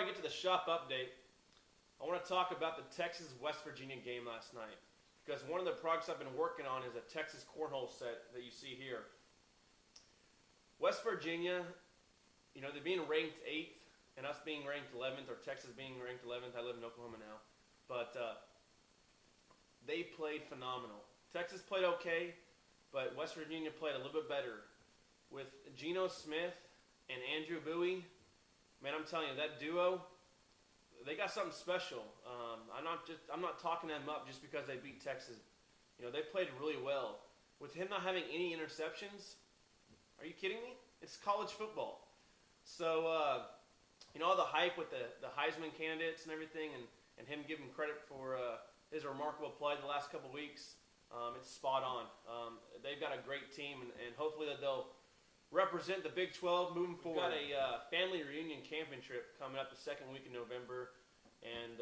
I get to the shop update, I want to talk about the Texas-West Virginia game last night. Because one of the projects I've been working on is a Texas Cornhole set that you see here. West Virginia, you know, they're being ranked 8th, and us being ranked 11th, or Texas being ranked 11th. I live in Oklahoma now. But they played phenomenal. Texas played okay, but West Virginia played a little bit better. With Geno Smith and Andrew Bowie, man, I'm telling you, that duo, they got something special. I'm not talking them up just because they beat Texas. You know, they played really well. With him not having any interceptions, are you kidding me? It's college football. So, you know, all the hype with the Heisman candidates and everything, and him giving credit for his remarkable play the last couple weeks, it's spot on. They've got a great team, and hopefully that they'll represent the Big 12 moving forward. We've got a family reunion camping trip coming up the second week in November, and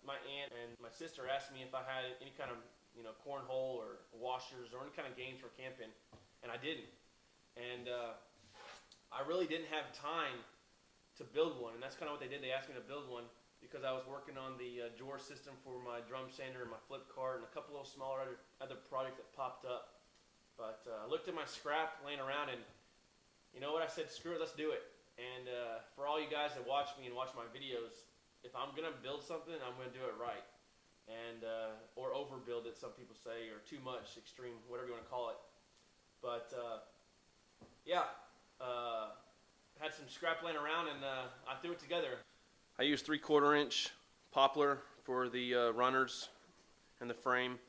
my aunt and my sister asked me if I had any kind of, you know, cornhole or washers or any kind of games for camping, and I didn't. And I really didn't have time to build one, and that's kind of what they did. They asked me to build one because I was working on the drawer system for my drum sander and my flip cart and a couple of smaller other projects that popped up. But I looked at my scrap laying around, and you know what? I said, screw it, let's do it. And for all you guys that watch me and watch my videos, if I'm going to build something, I'm going to do it right. And or overbuild it, some people say, or too much, extreme, whatever you want to call it. But yeah, had some scrap laying around, and I threw it together. I used 3/4 inch poplar for the runners and the frame,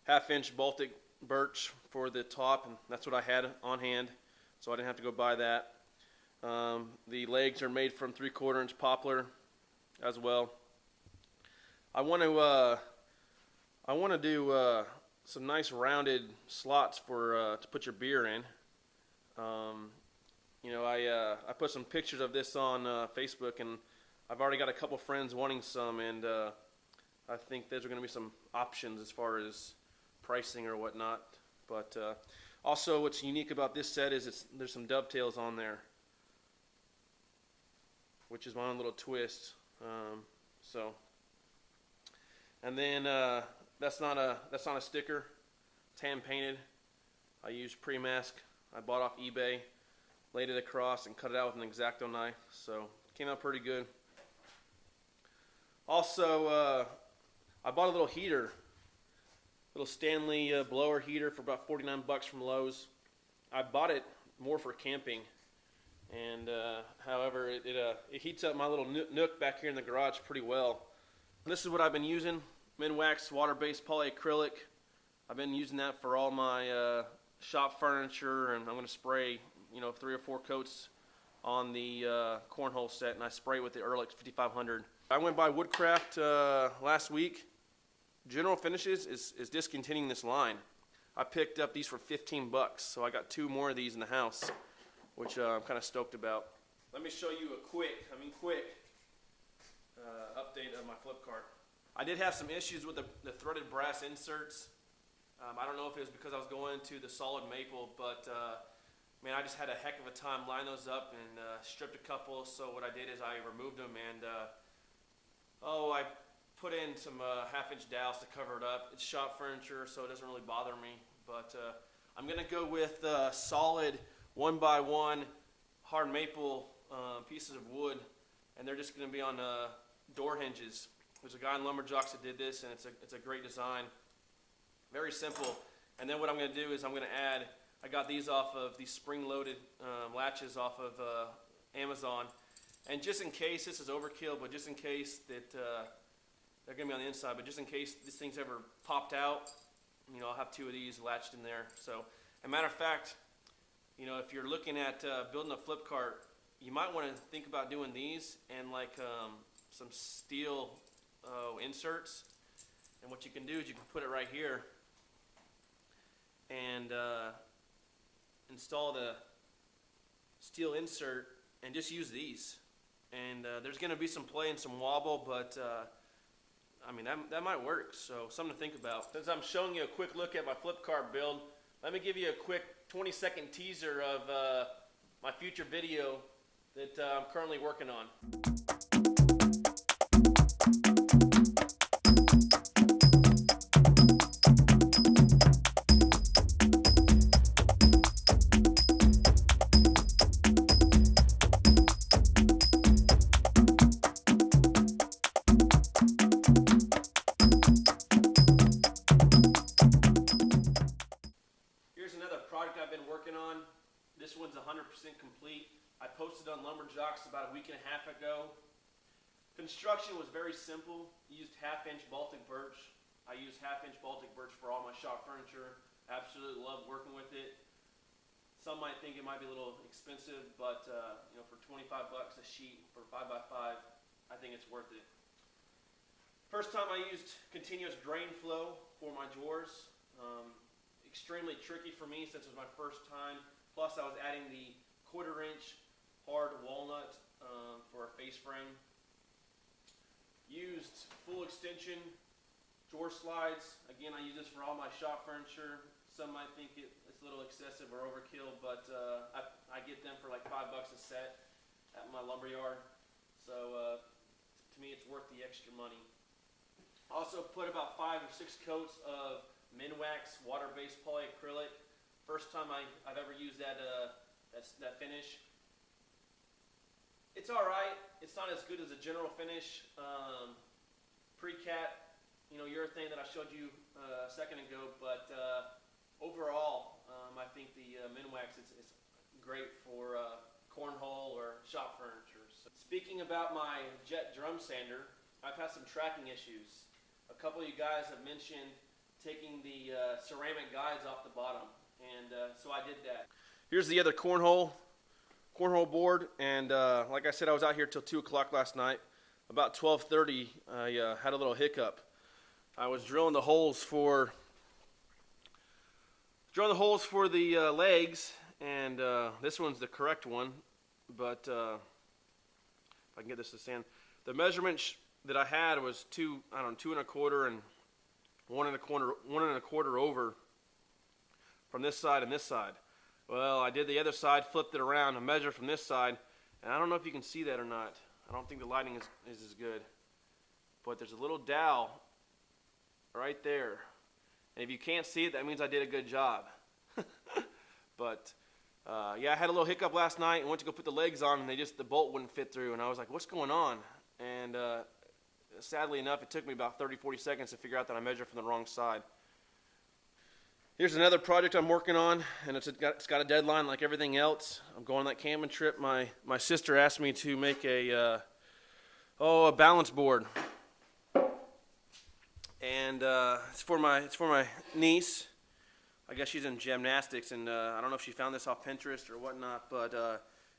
1/2 inch Baltic birch for the top, and that's what I had on hand, so I didn't have to go buy that. The legs are made from 3/4 inch poplar as well. I want to do some nice rounded slots for to put your beer in. You know, I put some pictures of this on Facebook, and I've already got a couple friends wanting some, and I think there's going to be some options as far as pricing or whatnot. But also, what's unique about this set is there's some dovetails on there, which is my own little twist. And then that's not a sticker. It's hand painted. I used pre-mask. I bought off eBay, laid it across, and cut it out with an X-Acto knife. So it came out pretty good. Also, I bought a little heater, little Stanley blower heater for about 49 bucks from Lowe's. I bought it more for camping, and however, it heats up my little nook back here in the garage pretty well. This is what I've been using: Minwax water-based polyacrylic. I've been using that for all my shop furniture, and I'm going to spray, you know, 3 or 4 coats on the cornhole set, and I spray with the Ehrlich 5500. I went by Woodcraft last week. General Finishes is discontinuing this line. I picked up these for 15 bucks, so I got 2 more of these in the house, which I'm kind of stoked about. Let me show you a quick update of my flip cart. I did have some issues with the threaded brass inserts. I don't know if it was because I was going to the solid maple, but man, I just had a heck of a time lining those up, and stripped a couple. So what I did is I removed them, and I put in some 1/2 inch dowels to cover it up. It's shop furniture, so it doesn't really bother me. But I'm gonna go with solid 1x1 hard maple pieces of wood, and they're just gonna be on door hinges. There's a guy in Lumberjocks that did this, and it's a great design. Very simple. And then what I'm going to do is I'm going to add, I got these off of these spring-loaded latches off of Amazon. And just in case, this is overkill, but just in case that they're going to be on the inside, but just in case this thing's ever popped out, you know, I'll have 2 of these latched in there. So, as a matter of fact, you know, if you're looking at building a flip cart, you might want to think about doing these and like some steel inserts. And what you can do is you can put it right here and install the steel insert and just use these. And there's going to be some play and some wobble, but I mean, that might work. So something to think about. Since I'm showing you a quick look at my flip cart build, let me give you a quick 20-second teaser of my future video that I'm currently working on. jocks about a week and a half ago. Construction was very simple. Used 1/2-inch Baltic birch. I use 1/2-inch Baltic birch for all my shop furniture. Absolutely love working with it. Some might think it might be a little expensive, but you know, for 25 bucks a sheet for 5x5, I think it's worth it. First time I used continuous drain flow for my drawers. Extremely tricky for me since it was my first time. Plus I was adding the 1/4-inch hard walnut for a face frame. Used full extension drawer slides. Again, I use this for all my shop furniture. Some might think it's a little excessive or overkill, but I get them for like $5 a set at my lumber yard. So to me, it's worth the extra money. Also put about 5 or 6 coats of Minwax water-based polyacrylic. First time I've ever used that finish. It's all right. It's not as good as a general finish. Pre-cat, you know, urethane that I showed you a second ago, but overall, I think the Minwax is great for cornhole or shop furniture. So, speaking about my jet drum sander, I've had some tracking issues. A couple of you guys have mentioned taking the ceramic guides off the bottom, and so I did that. Here's the other cornhole board, and like I said, I was out here till 2 o'clock last night. About 12:30, I had a little hiccup. I was drilling the holes for the legs, and this one's the correct one, but if I can get this to stand, the measurement that I had was 2 1/4 and 1 1/4 over from this side and this side. Well, I did the other side, flipped it around, and measured from this side, and I don't know if you can see that or not. I don't think the lighting is as good, but there's a little dowel right there, and if you can't see it, that means I did a good job. But yeah, I had a little hiccup last night and went to go put the legs on, and the bolt wouldn't fit through, and I was like, what's going on? And sadly enough, it took me about 30-40 seconds to figure out that I measured from the wrong side. Here's another project I'm working on, and it's got a deadline like everything else. I'm going on that camping trip. My sister asked me to make a balance board, and it's for my niece. I guess she's in gymnastics, and I don't know if she found this off Pinterest or whatnot, but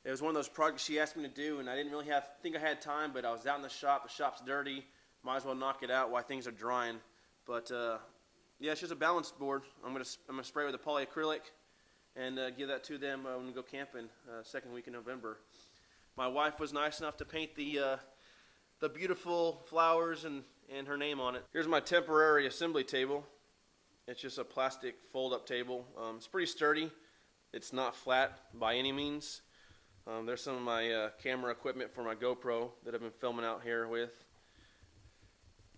it was one of those projects she asked me to do, and I didn't really think I had time, but I was out in the shop. The shop's dirty. Might as well knock it out while things are drying. But yeah, it's just a balance board. I'm gonna spray with a polyacrylic and give that to them when we go camping second week in November. My wife was nice enough to paint the beautiful flowers and her name on it. Here's my temporary assembly table. It's just a plastic fold-up table. It's pretty sturdy. It's not flat by any means. There's some of my camera equipment for my GoPro that I've been filming out here with.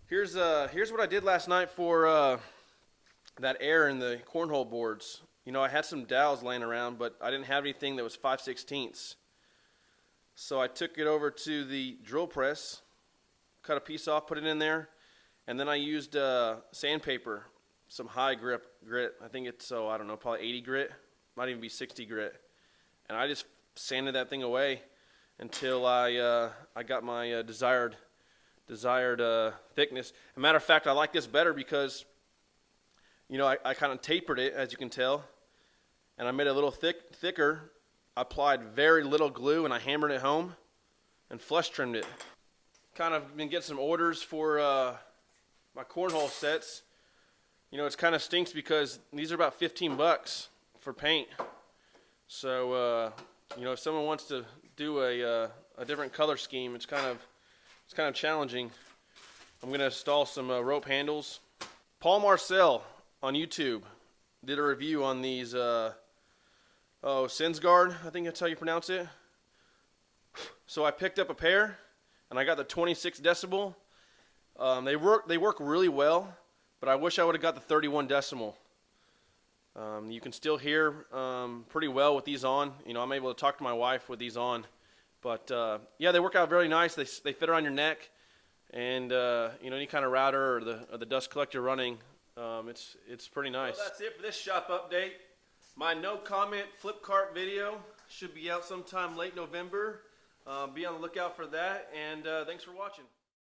Here's what I did last night for that air in the cornhole boards. You know, I had some dowels laying around, but I didn't have anything that was 5/16. So I took it over to the drill press, cut a piece off, put it in there, and then I used sandpaper, some high grit. I think it's, I don't know, probably 80 grit, might even be 60 grit. And I just sanded that thing away until I got my desired thickness. As a matter of fact, I like this better because, you know, I kind of tapered it, as you can tell, and I made it a little thicker. I applied very little glue, and I hammered it home and flush trimmed it. Kind of been getting some orders for my cornhole sets. You know, it's kind of stinks because these are about 15 bucks for paint. So, you know, if someone wants to do a different color scheme, it's kind of challenging. I'm going to install some rope handles. Paul Marcel on YouTube did a review on these Sinsgard, I think that's how you pronounce it. So I picked up a pair, and I got the 26 decibel. They work really well, but I wish I would have got the 31 decimal. You can still hear pretty well with these on. You know, I'm able to talk to my wife with these on. But yeah, they work out very nice. They fit around your neck, and you know, any kind of router or the dust collector running, it's pretty nice. Well, that's it for this shop update. My no comment flip cart video should be out sometime late November. Be on the lookout for that, and thanks for watching.